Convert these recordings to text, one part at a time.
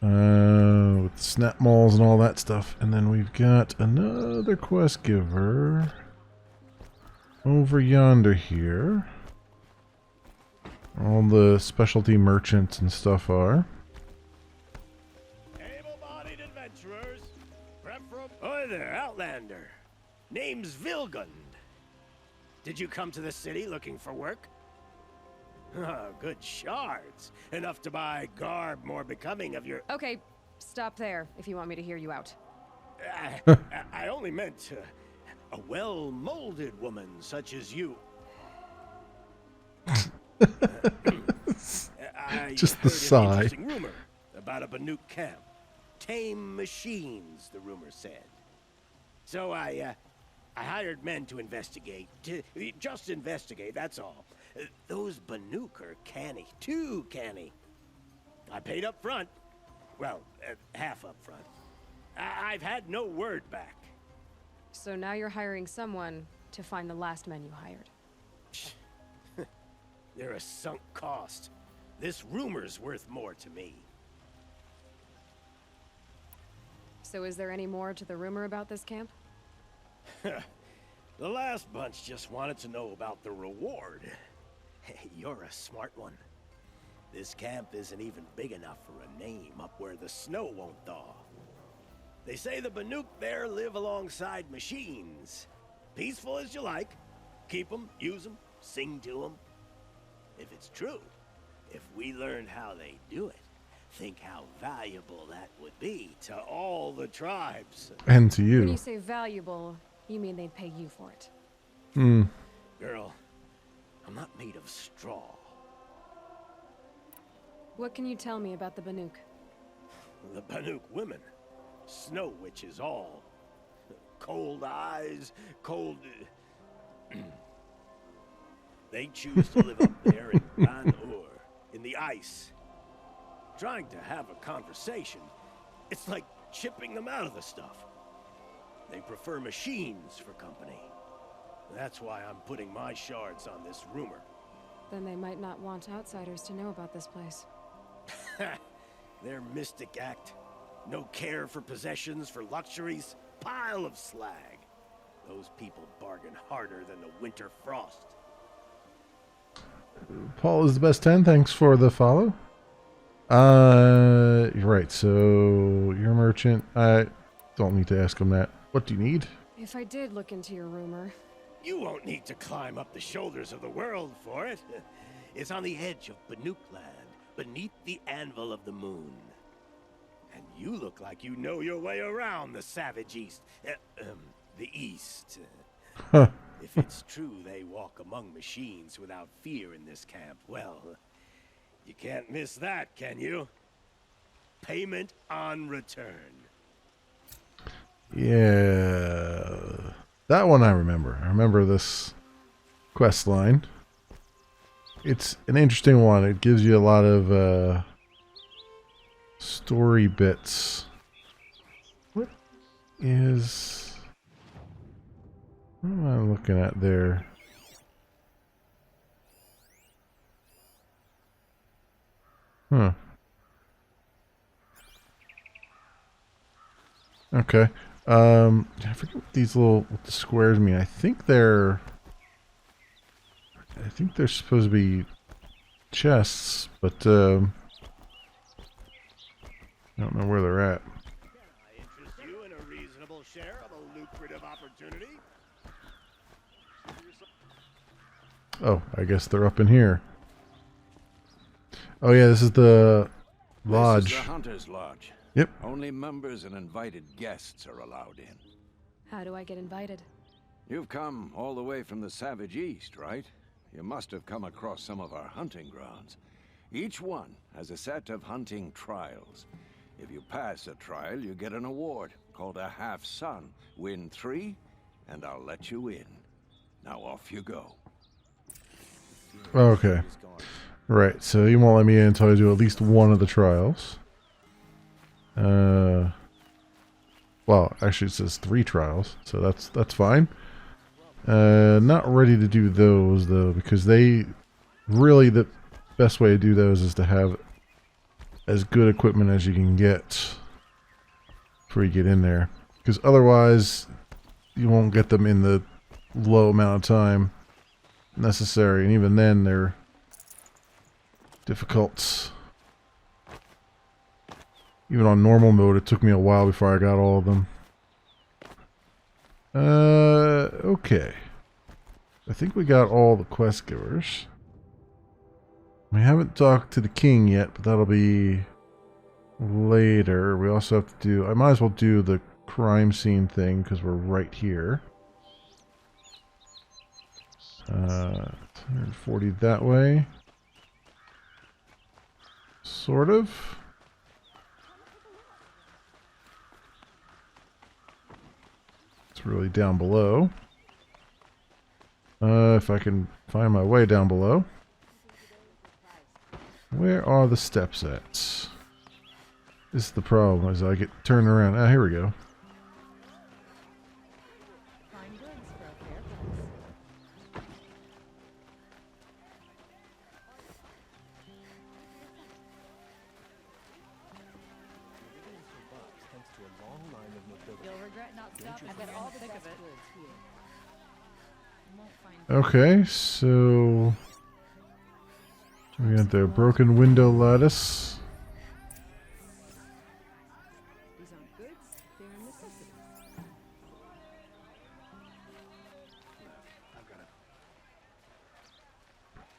With snap malls and all that stuff. And then we've got another quest giver over yonder here. All the specialty merchants and stuff are. Able-bodied adventurers, preferable. Hi there, Outlander. Name's Vilgund. Did you come to the city looking for work? Ah, good shards. Enough to buy garb more becoming of your... Okay, stop there if you want me to hear you out. I only meant a well-molded woman such as you. I Just the heard sigh. an interesting rumor about a Bandit Camp. Tame machines, the rumor said. So I hired men to investigate. Just investigate, that's all. Those Banuk are canny, too canny. I paid up front. Well, half up front. I've had no word back. So now you're hiring someone to find the last men you hired. They're a sunk cost. This rumor's worth more to me. So is there any more to the rumor about this camp? The last bunch just wanted to know about the reward. Hey, you're a smart one. This camp isn't even big enough for a name up where the snow won't thaw. They say the Banuk there live alongside machines. Peaceful as you like. Keep them, use them, sing to them. If it's true, if we learned how they do it, think how valuable that would be to all the tribes. And to you. When you say valuable, you mean they'd pay you for it. Hmm. Girl, I'm not made of straw. What can you tell me about the Banuk? The Banuk women. Snow witches all. Cold eyes, cold... They choose to live up there in Ban-Ur, in the ice. Trying to have a conversation, it's like chipping them out of the stuff. They prefer machines for company. That's why I'm putting my shards on this rumor. Then they might not want outsiders to know about this place. Their mystic act. No care for possessions, for luxuries. Pile of slag. Those people bargain harder than the winter frost. Paul is the best 10. Thanks for the follow. You're right. So you're a merchant. I don't need to ask him that. What do you need? If I did look into your rumor... You won't need to climb up the shoulders of the world for it. It's on the edge of Banuk land, beneath the anvil of the moon. And you look like you know your way around the savage east. The east. Huh. If it's true they walk among machines without fear in this camp, well, you can't miss that, can you? Payment on return. Yeah. That one I remember. I remember this quest line. It's an interesting one. It gives you a lot of story bits. What is... What am I looking at there? Huh. Okay. I forget what these what the squares mean. I think they're supposed to be chests, but I don't know where they're at. Can I interest you in a reasonable share of a lucrative opportunity? Oh, I guess they're up in here. Oh yeah, this is the lodge. This is the Hunter's Lodge. Yep. Only members and invited guests are allowed in. How do I get invited? You've come all the way from the Savage East, right? You must have come across some of our hunting grounds. Each one has a set of hunting trials. If you pass a trial, you get an award called a half-sun. Win 3, and I'll let you in. Now off you go. Okay. Right, so you won't let me in until I do at least one of the trials. Well, actually it says 3 trials, so that's fine. Not ready to do those though, because they really, the best way to do those is to have as good equipment as you can get before you get in there. Because otherwise, you won't get them in the low amount of time necessary. And even then, they're difficult. Even on normal mode, it took me a while before I got all of them. Okay. I think we got all the quest givers. We haven't talked to the king yet, but that'll be later. We also have to do... I might as well do the crime scene thing, because we're right here. 140 that way. Sort of. It's really down below. If I can find my way down below. Where are the steps at? This is the problem, as I get turned around. Ah, here we go. Okay, so we got the broken window lattice. These aren't goods, they're necessities.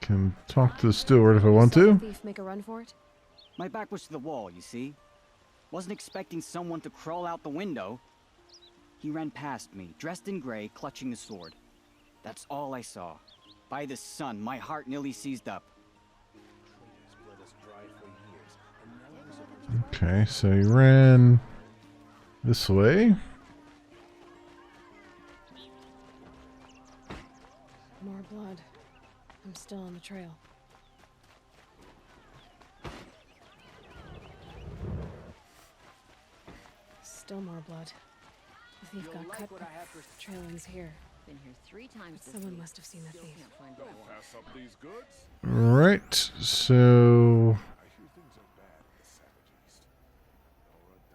Can talk to the steward if I want to. Thief make a run for it? My back was to the wall, you see? Wasn't expecting someone to crawl out the window. He ran past me, dressed in gray, clutching a sword. That's all I saw. By the sun, my heart nearly seized up. Okay, so he ran this way. More blood. I'm still on the trail. Still more blood. The thief got cut, but the trail ends here. Been here 3 times this Someone week. must have seen the Still thief. can't find Novoa. Right, so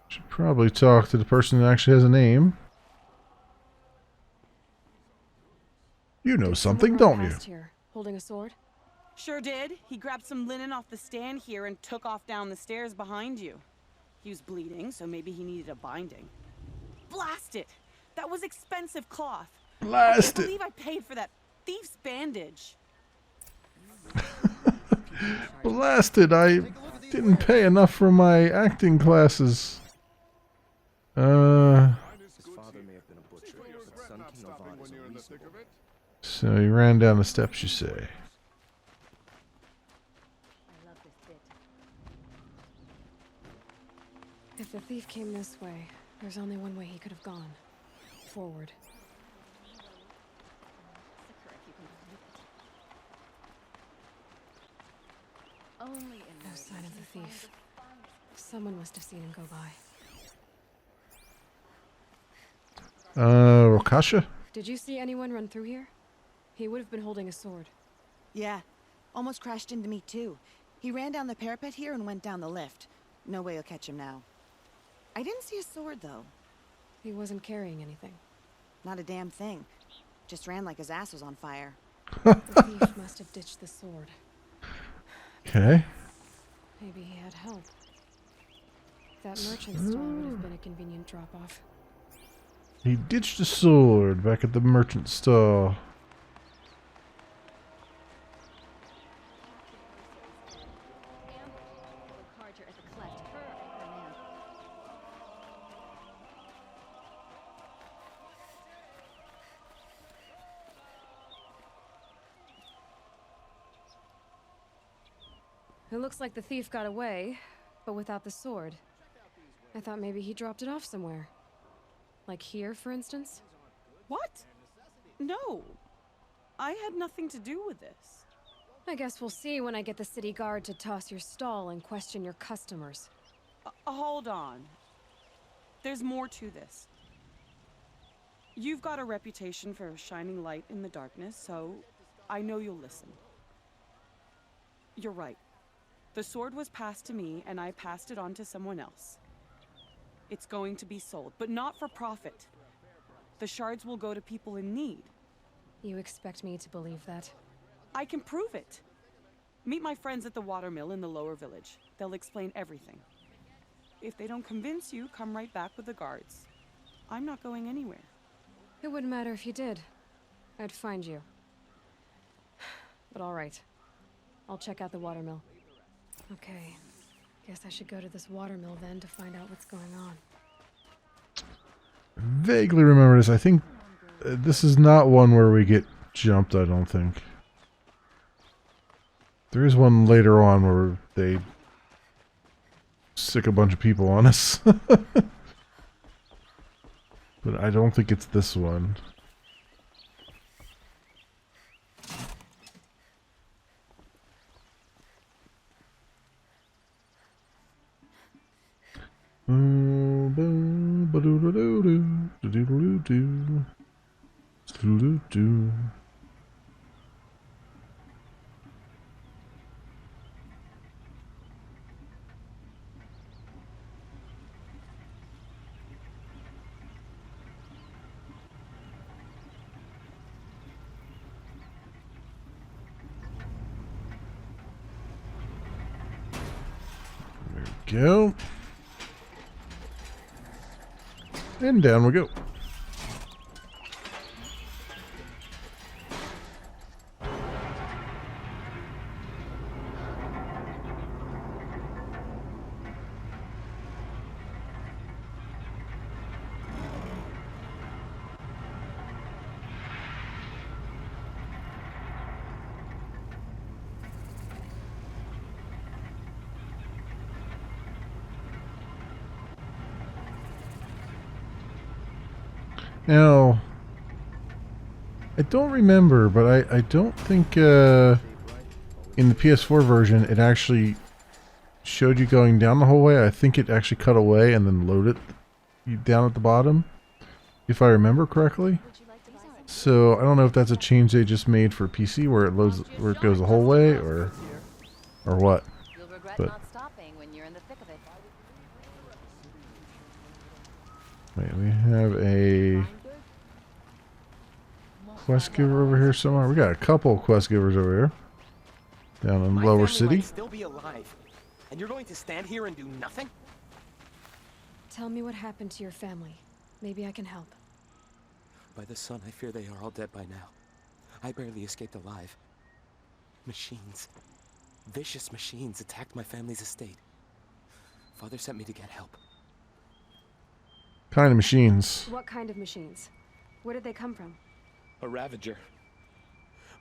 should probably talk to the person that actually has a name. You know Did something, someone run don't you? past here, holding a sword? Sure did. He grabbed some linen off the stand here and took off down the stairs behind you. He was bleeding, so maybe he needed a binding. Blast it! That was expensive cloth. Blast I it! can't believe I paid for that thief's bandage. Blasted! I didn't pay enough for my acting classes. His father may have been a butcher, but son King Novoa is a reasonable. So he ran down the steps, you say? I love this bit. If the thief came this way, there's only one way he could have gone. Forward. Sicker if you can believe it. Only in No sign of the thief. Someone must have seen him go by. Rokasha? Did you see anyone run through here? He would have been holding a sword. Yeah, almost crashed into me too. He ran down the parapet here and went down the lift. No way you'll catch him now. I didn't see a sword though. He wasn't carrying anything. Not a damn thing. Just ran like his ass was on fire. The thief must have ditched the sword. Okay. Maybe he had help. That merchant stall would have been a convenient drop-off. He ditched the sword back at the merchant stall. Carter at the cleft. Her man. It looks like the thief got away, but without the sword. I thought maybe he dropped it off somewhere. Like here, for instance? What? No. I had nothing to do with this. I guess we'll see when I get the city guard to toss your stall and question your customers. Hold on. There's more to this. You've got a reputation for shining light in the darkness, so I know you'll listen. You're right. The sword was passed to me, and I passed it on to someone else. It's going to be sold, but not for profit. The shards will go to people in need. You expect me to believe that? I can prove it. Meet my friends at the watermill in the lower village. They'll explain everything. If they don't convince you, come right back with the guards. I'm not going anywhere. It wouldn't matter if you did. I'd find you. But all right. I'll check out the watermill. Okay. Guess I should go to this watermill then to find out what's going on. Vaguely remember this. I think this is not one where we get jumped, I don't think. There is one later on where they sick a bunch of people on us. But I don't think it's this one. Go. And down we go. Now, I don't remember, but I don't think in the PS4 version it actually showed you going down the whole way. I think it actually cut away and then loaded you down at the bottom, if I remember correctly. So I don't know if that's a change they just made for PC where it loads, where it goes the whole way, or what. You'll regret But not stopping when you're in the thick of it. wait, we have a quest giver over here somewhere. We got a couple quest givers over here. Down in Lower City. Might still be alive, and you're going to stand here and do nothing? Tell me what happened to your family. Maybe I can help. By the sun, I fear they are all dead by now. I barely escaped alive. Machines. Vicious machines attacked my family's estate. Father sent me to get help. Kind of machines. What kind of machines? Where did they come from? A Ravager.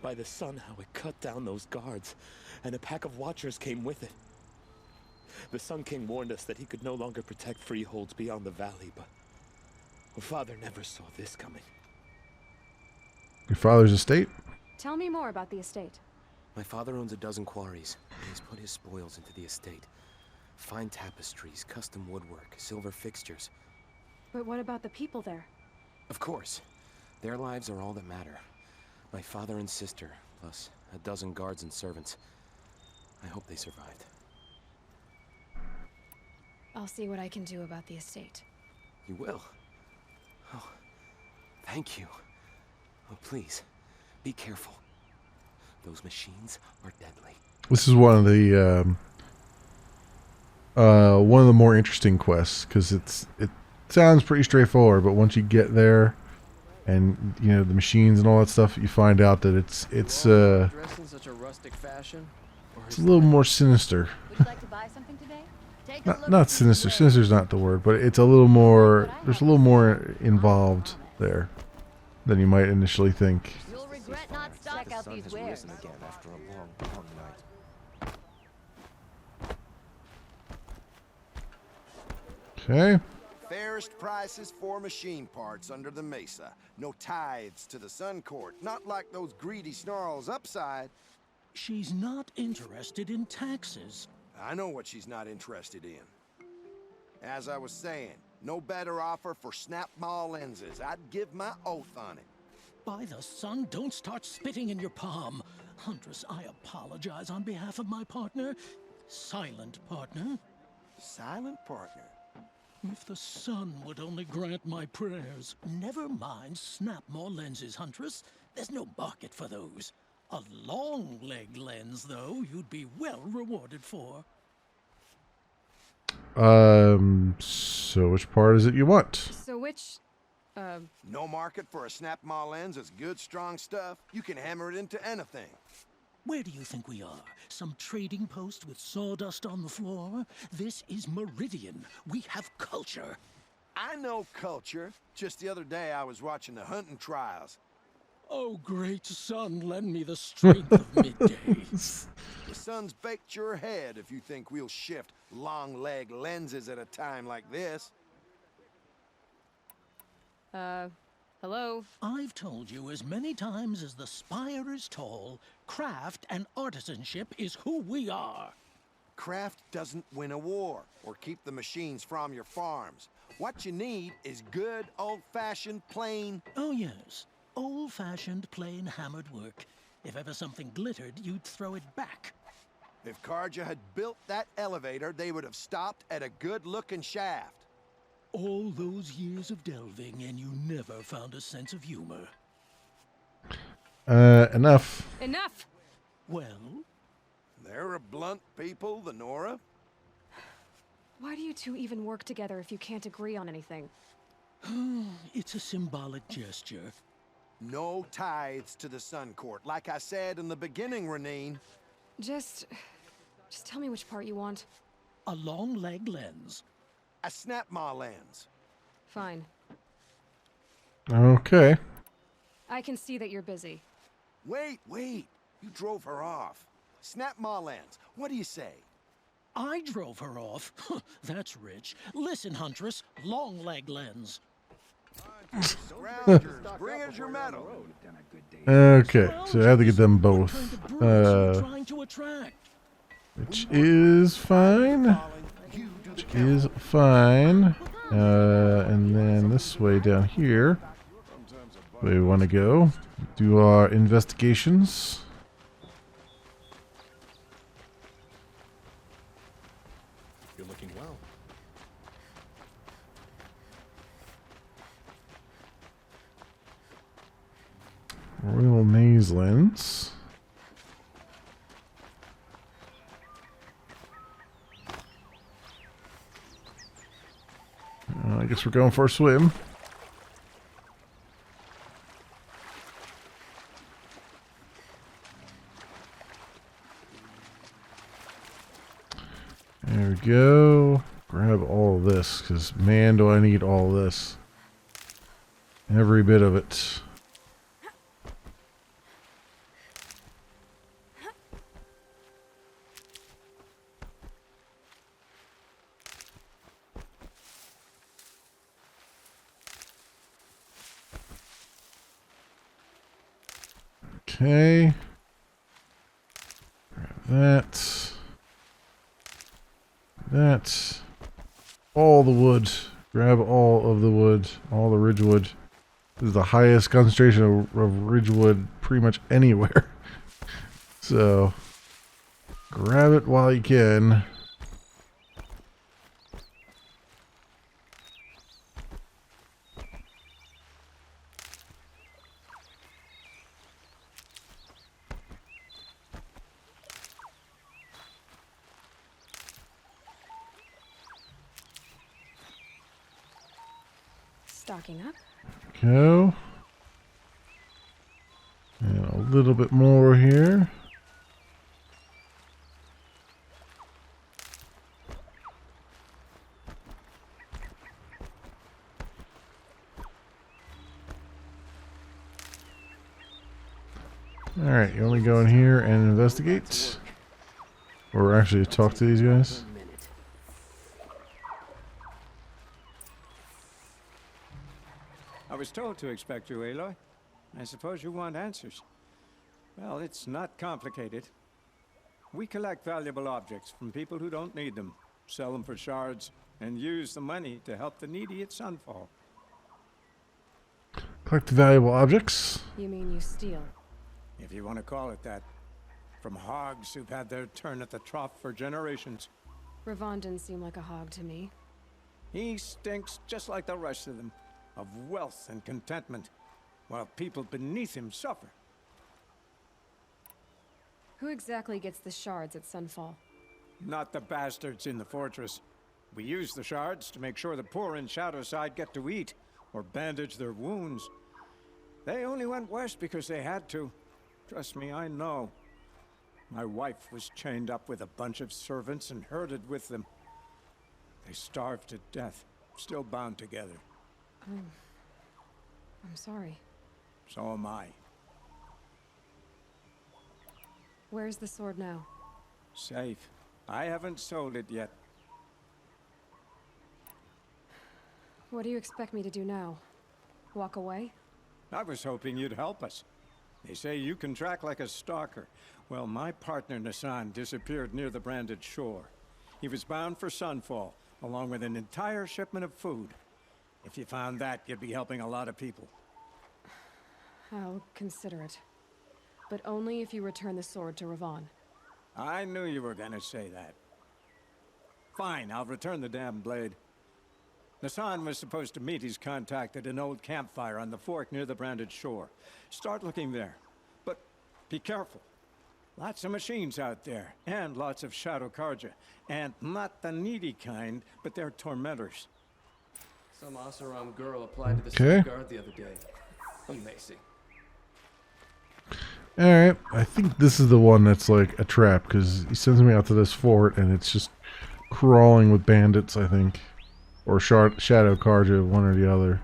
By the sun, how it cut down those guards, and a pack of watchers came with it. The Sun King warned us that he could no longer protect freeholds beyond the valley, but Father never saw this coming. Your father's estate? Tell me more about the estate. My father owns a dozen quarries, and he's put his spoils into the estate. Fine tapestries, custom woodwork, silver fixtures. But what about the people there? Of course. Their lives are all that matter. My father and sister, plus a dozen guards and servants. I hope they survived. I'll see what I can do about the estate. You will? Oh, thank you. Oh, please, be careful. Those machines are deadly. This is one of the more interesting quests, because it sounds pretty straightforward, but once you get there and you know the machines and all that stuff, you find out that it's Dressed in such a rustic fashion? it's a little more sinister. Would you like to buy something today? Take a look Not at these sinister. wares. Sinister's not the word, but it's a little more. There's a little more involved there than you might initially think. You'll regret not stopping. Check out Sun these has wares. risen again after a long, long night. Okay. Fairest prices for machine parts under the mesa. No tithes to the Sun Court. Not like those greedy snarls upside. She's not interested in taxes. I know what she's not interested in. As I was saying, no better offer for snap mall lenses. I'd give my oath on it. By the sun, don't start spitting in your palm. Huntress, I apologize on behalf of my partner. silent partner. Silent partner? If the sun would only grant my prayers. Never mind snap more lenses, Huntress. There's no market for those. A long leg lens, though, you'd be well rewarded for. So which part is it you want? So which, No market for a snap maw lens is good, strong stuff. You can hammer it into anything. Where do you think we are? Some trading post with sawdust on the floor? This is Meridian. We have culture. I know culture. Just the other day I was watching the hunting trials. Oh, great sun, lend me the strength of midday. The sun's baked your head if you think we'll shift long leg lenses at a time like this. hello? I've told you as many times as the spire is tall, craft and artisanship is who we are. Craft doesn't win a war or keep the machines from your farms. What you need is good, old-fashioned, plain... Oh, yes. Old-fashioned, plain hammered work. If ever something glittered, you'd throw it back. If Karja had built that elevator, they would have stopped at a good-looking shaft. All those years of delving, and you never found a sense of humor. Enough. Enough! Well? They're a blunt people, the Nora. Why do you two even work together if you can't agree on anything? It's a symbolic gesture. No tithes to the Sun Court. Like I said in the beginning, Renine. Just tell me which part you want. A long leg lens. A snap maw lens. Fine. Okay. I can see that you're busy. Wait. You drove her off. Snap maw lens. What do you say? I drove her off. That's rich. Listen, Huntress, long leg lens. Scroungers, bring us your medal. Okay, so I have to get them both. Trying to attract. Which is fine. Which is fine. And then this way down here. Where we want to go. Do our investigations. You're looking well. Royal Maze Lens. I guess we're going for a swim. There we go. Grab all of this, because man, do I need all this. Every bit of it. Okay. Grab that. That. All the wood. Grab all of the wood. All the ridgewood. This is the highest concentration of ridgewood pretty much anywhere. So, grab it while you can. Stocking up. Go. And a little bit more here. Alright, you only go in here and investigate? Or actually talk to these guys? I was told to expect you, Aloy. I suppose you want answers. Well, it's not complicated. We collect valuable objects from people who don't need them, sell them for shards, and use the money to help the needy at Sunfall. Collect valuable objects? You mean you steal? If you want to call it that. from hogs who've had their turn at the trough for generations. Ravon didn't seem like a hog to me. He stinks just like the rest of them, of wealth and contentment, while people beneath him suffer. Who exactly gets the shards at Sunfall? Not the bastards in the fortress. We use the shards to make sure the poor in Shadowside get to eat, or bandage their wounds. They only went west because they had to. Trust me, I know. My wife was chained up with a bunch of servants and herded with them. They starved to death, still bound together. Oh. I'm sorry. So am I. Where's the sword now? Safe. I haven't sold it yet. What do you expect me to do now? Walk away? I was hoping you'd help us. They say you can track like a stalker. Well, my partner Nassan disappeared near the branded shore. He was bound for Sunfall, along with an entire shipment of food. If you found that, you'd be helping a lot of people. I'll consider it. But only if you return the sword to Ravon. I knew you were gonna say that. Fine, I'll return the damn blade. Nassan was supposed to meet his contact at an old campfire on the fork near the branded shore. Start looking there. But be careful. Lots of machines out there, and lots of Shadow Karja. And not the needy kind, but they're tormentors. Some Asaram girl applied to the Okay. city guard the other day. Amazing. Alright, I think this is the one that's like a trap, because he sends me out to this fort, and it's just crawling with bandits, I think. Or Shadow Karja, one or the other.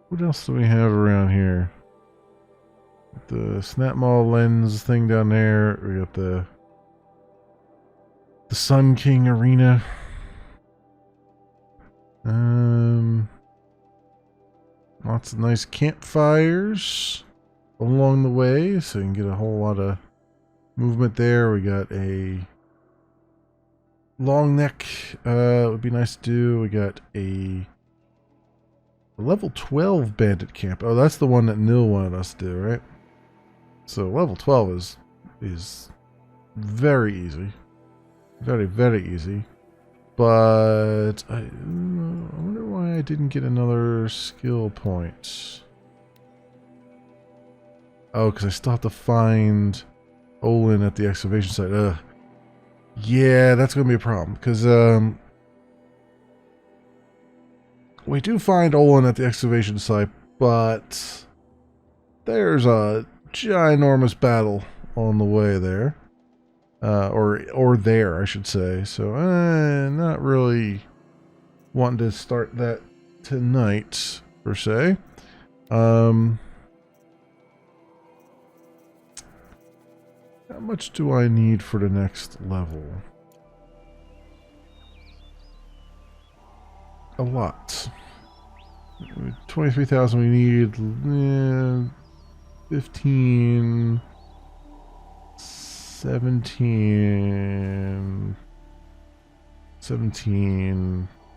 What else do we have around here? The snap maul lens thing down there. We got the Sun King arena. Lots of nice campfires along the way, so you can get a whole lot of movement there. We got a long neck. Would be nice to do. We got a level 12 Bandit Camp. Oh, that's the one that Nil wanted us to do, right? So level 12 is very easy. Very, very easy. But I wonder why I didn't get another skill point. Oh, because I still have to find Olin at the excavation site. Yeah, that's going to be a problem. Because we do find Olin at the excavation site, but there's a ginormous battle on the way there. Or there, I should say. So, not really wanting to start that tonight, per se. How much do I need for the next level? A lot. 23,000 we need. 15... 17,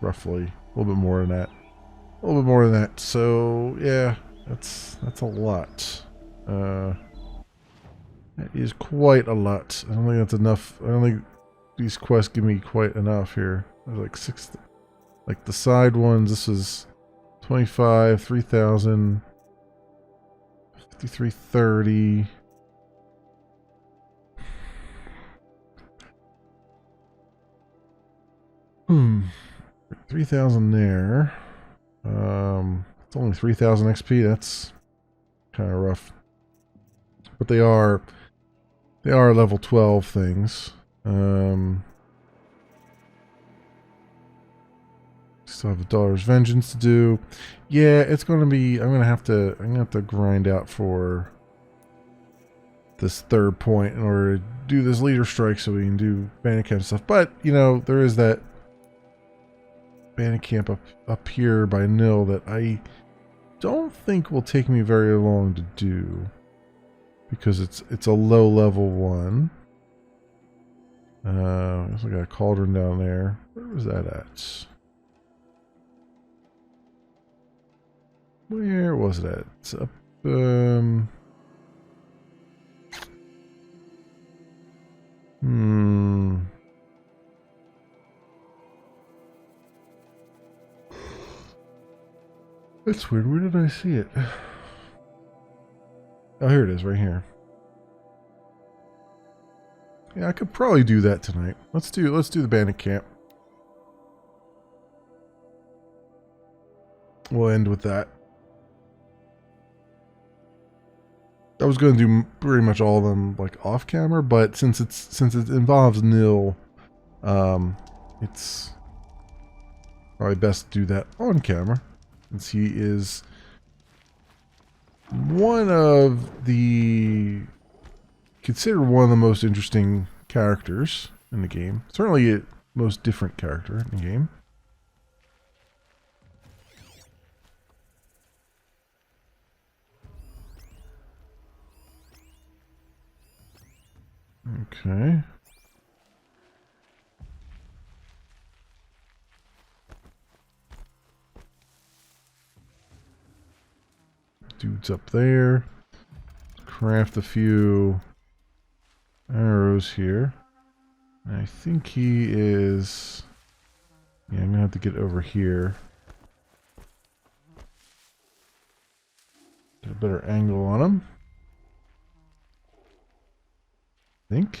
roughly. A little bit more than that. A little bit more than that. So, yeah, that's a lot. That is quite a lot. I don't think that's enough. I don't think these quests give me quite enough here. There's like 6, like the side ones. This is 25, 3,000, 5330. 3,000 there. It's only 3,000 XP. That's kind of rough. But they are level 12 things. Still have a Daughter's Vengeance to do. Yeah, it's going to be. I'm gonna have to grind out for this third point in order to do this leader strike, so we can do Bandit Camp stuff. But you know, there is that Bandit Camp up here by Nil that I don't think will take me very long to do, because it's a low level one. Also got a cauldron down there. Where was that at? Where was it at? It's up, That's weird. Where did I see it? Oh, here it is, right here. Yeah, I could probably do that tonight. Let's do the Bandit Camp. We'll end with that. I was going to do pretty much all of them like off camera, but since it involves Nil, it's probably best to do that on camera, since he is considered one of the most interesting characters in the game. Certainly the most different character in the game. Okay. Dude's up there. Craft a few arrows here. I think he is... Yeah, I'm gonna have to get over here. Get a better angle on him. I think.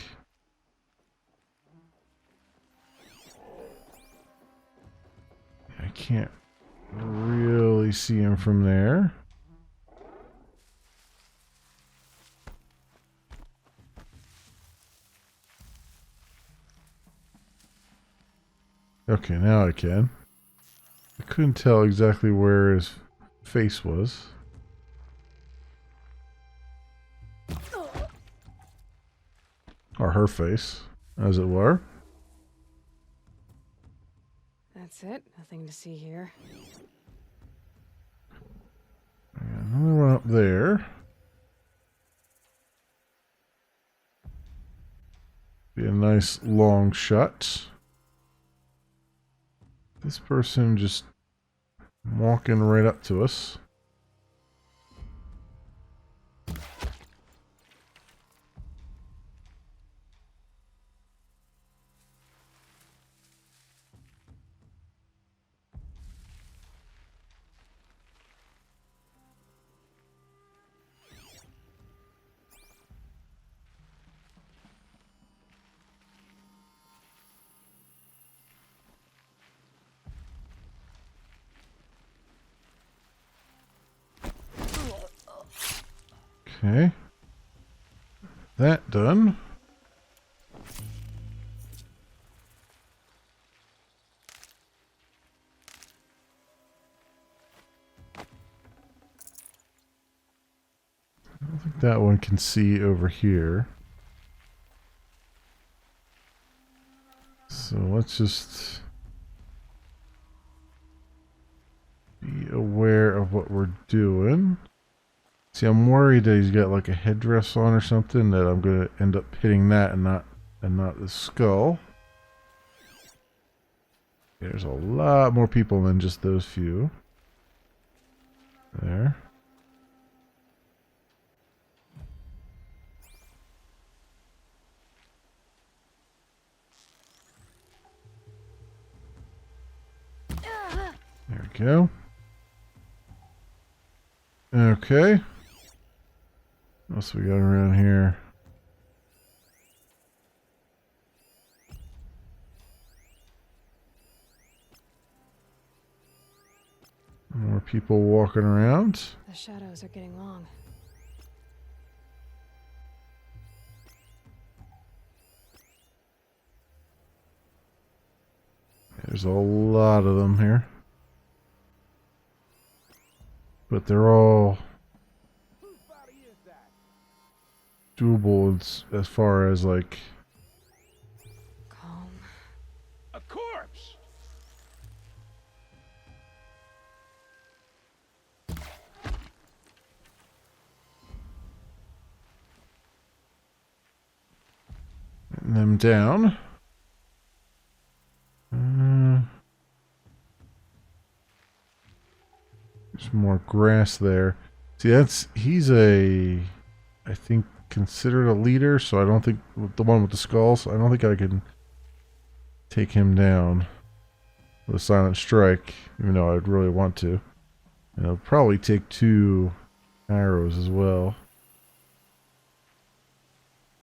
I can't really see him from there. Okay, now I can. I couldn't tell exactly where his face was. Or her face, as it were. That's it. Nothing to see here. Another one up there. Be a nice long shot. This person just walking right up to us. Okay. That done. I don't think that one can see over here. So let's just be aware of what we're doing. See, I'm worried that he's got like a headdress on or something, that I'm gonna end up hitting that and not the skull. There's a lot more people than just those few. There. There we go. Okay. What else we got around here? More people walking around. The shadows are getting long. There's a lot of them here. But they're all doable as far as like... Calm. A corpse! Getting them down. There's some more grass there. See, he's I think, considered a leader, so I don't think, the one with the skulls, I don't think I can take him down with a silent strike, even though I'd really want to. And it'll probably take 2 arrows as well.